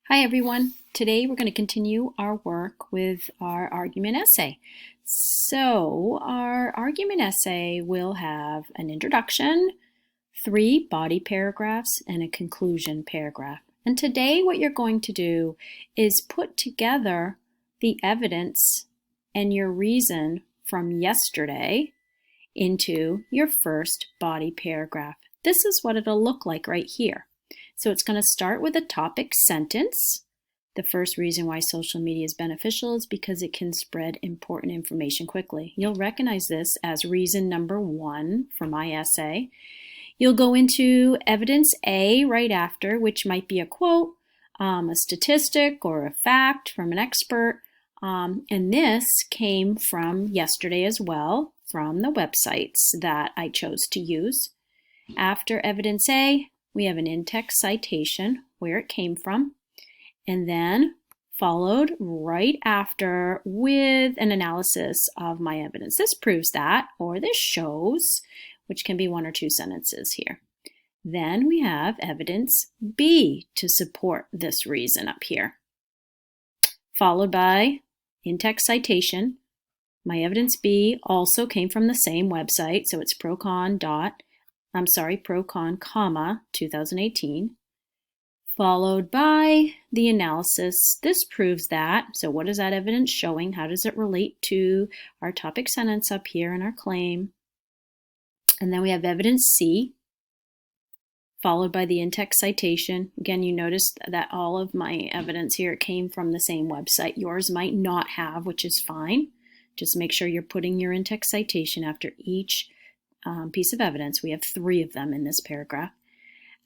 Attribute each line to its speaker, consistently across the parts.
Speaker 1: Hi everyone. Today we're going to continue our work with our argument essay. So our argument essay will have an introduction, 3 body paragraphs, and a conclusion paragraph. And today what you're going to do is put together the evidence and your reason from yesterday into your first body paragraph. This is what it'll look like right here. So it's going to start with a topic sentence. The first reason why social media is beneficial is because it can spread important information quickly. You'll recognize this as reason number 1 for my essay. You'll go into evidence A right after, which might be a quote, a statistic, or a fact from an expert. And this came from yesterday as well, from the websites that I chose to use. After evidence A, we have an in-text citation, where it came from, and then followed right after with an analysis of my evidence. This proves that, or this shows, which can be 1 or 2 sentences here. Then we have evidence B to support this reason up here, followed by in-text citation. My evidence B also came from the same website, so it's procon, comma, 2018, followed by the analysis. This proves that. So what is that evidence showing? How does it relate to our topic sentence up here in our claim? And then we have evidence C, followed by the in-text citation. Again, you notice that all of my evidence here came from the same website. Yours might not have, which is fine. Just make sure you're putting your in-text citation after each piece of evidence. We have 3 of them in this paragraph.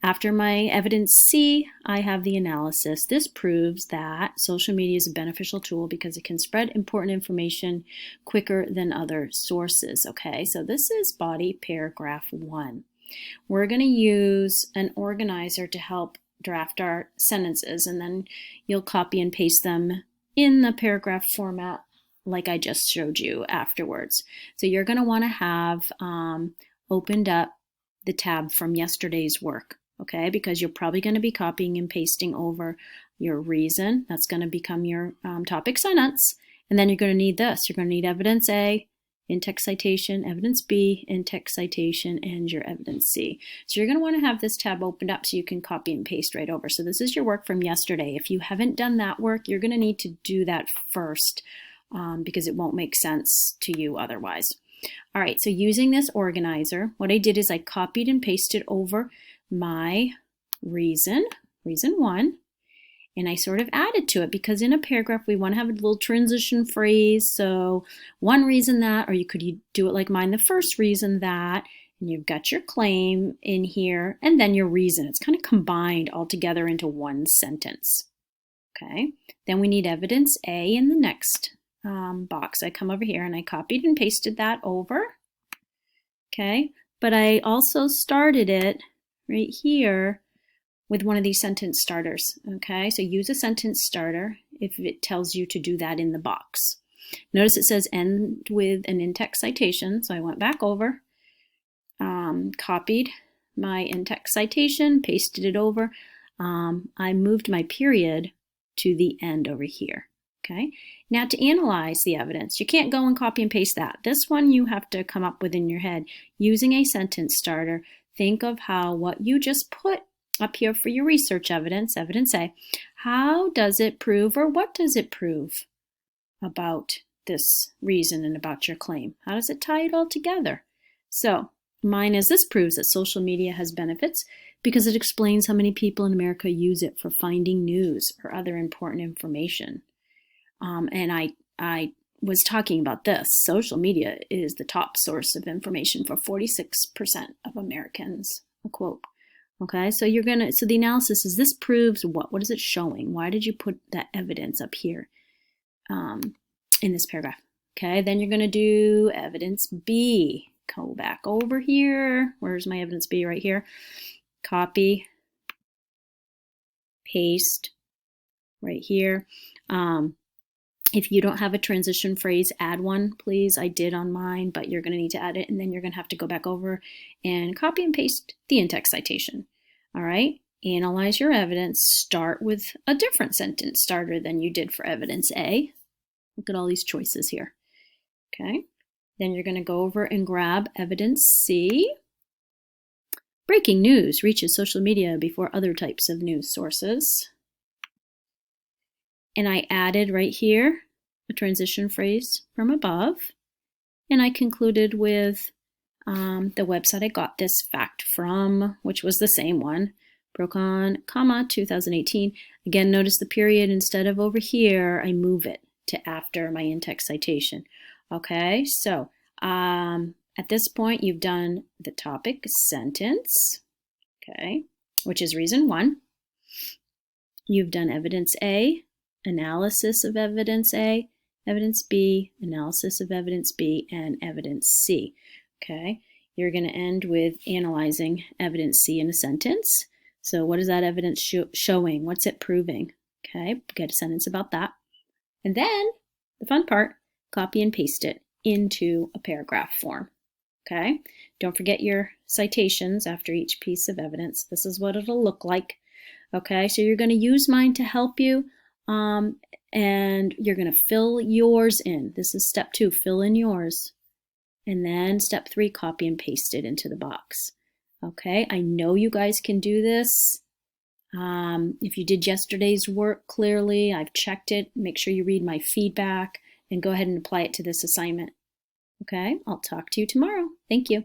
Speaker 1: After my evidence C, I have the analysis. This proves that social media is a beneficial tool because it can spread important information quicker than other sources. Okay, so this is body paragraph 1. We're going to use an organizer to help draft our sentences, and then you'll copy and paste them in the paragraph format like I just showed you afterwards. So you're going to want to have opened up the tab from yesterday's work, okay? Because you're probably going to be copying and pasting over your reason. That's going to become your topic sentence. And then you're going to need this. You're going to need evidence A, in-text citation, evidence B, in-text citation, and your evidence C. So you're going to want to have this tab opened up so you can copy and paste right over. So this is your work from yesterday. If you haven't done that work, you're going to need to do that first. Because it won't make sense to you otherwise. All right, so using this organizer, what I did is I copied and pasted over my reason 1, and I sort of added to it because in a paragraph we want to have a little transition phrase. So one reason that, or you could do it like mine, the first reason that, and you've got your claim in here, and then your reason. It's kind of combined all together into one sentence. Okay, then we need evidence A in the next box. I come over here and I copied and pasted that over. Okay, but I also started it right here with one of these sentence starters. Okay, so use a sentence starter if it tells you to do that in the box. Notice it says end with an in-text citation, so I went back over, copied my in-text citation, pasted it over. I moved my period to the end over here. Okay, now to analyze the evidence, you can't go and copy and paste that. This one you have to come up with in your head. Using a sentence starter, think of how what you just put up here for your research evidence, evidence A, how does it prove, or what does it prove about this reason and about your claim? How does it tie it all together? So mine is, this proves that social media has benefits because it explains how many people in America use it for finding news or other important information. And I was talking about this. Social media is the top source of information for 46% of Americans, a quote. Okay, so so the analysis is, this proves what? What is it showing? Why did you put that evidence up here in this paragraph? Okay, then you're going to do evidence B. Go back over here. Where's my evidence B? Right here. Copy, paste, right here. If you don't have a transition phrase, add one, please. I did on mine, but you're going to need to add it, and then you're going to have to go back over and copy and paste the in-text citation. All right, analyze your evidence, start with a different sentence starter than you did for evidence A. Look at all these choices here. Okay, then you're going to go over and grab evidence C. Breaking news reaches social media before other types of news sources. And I added right here a transition phrase from above. And I concluded with the website I got this fact from, which was the same one, Procon, 2018. Again, notice the period, instead of over here, I move it to after my in-text citation. Okay, so at this point, you've done the topic sentence, okay, which is reason 1. You've done evidence A, analysis of evidence A, evidence B, analysis of evidence B, and evidence C. Okay, you're going to end with analyzing evidence C in a sentence. So what is that evidence showing? What's it proving? Okay, get a sentence about that. And then the fun part, copy and paste it into a paragraph form. Okay, don't forget your citations after each piece of evidence. This is what it'll look like. Okay, so you're going to use mine to help you, and you're going to fill yours in. This is step 2, fill in yours. And then step 3, copy and paste it into the box. Okay, I know you guys can do this. If you did yesterday's work clearly, I've checked it. Make sure you read my feedback and go ahead and apply it to this assignment. Okay, I'll talk to you tomorrow. Thank you.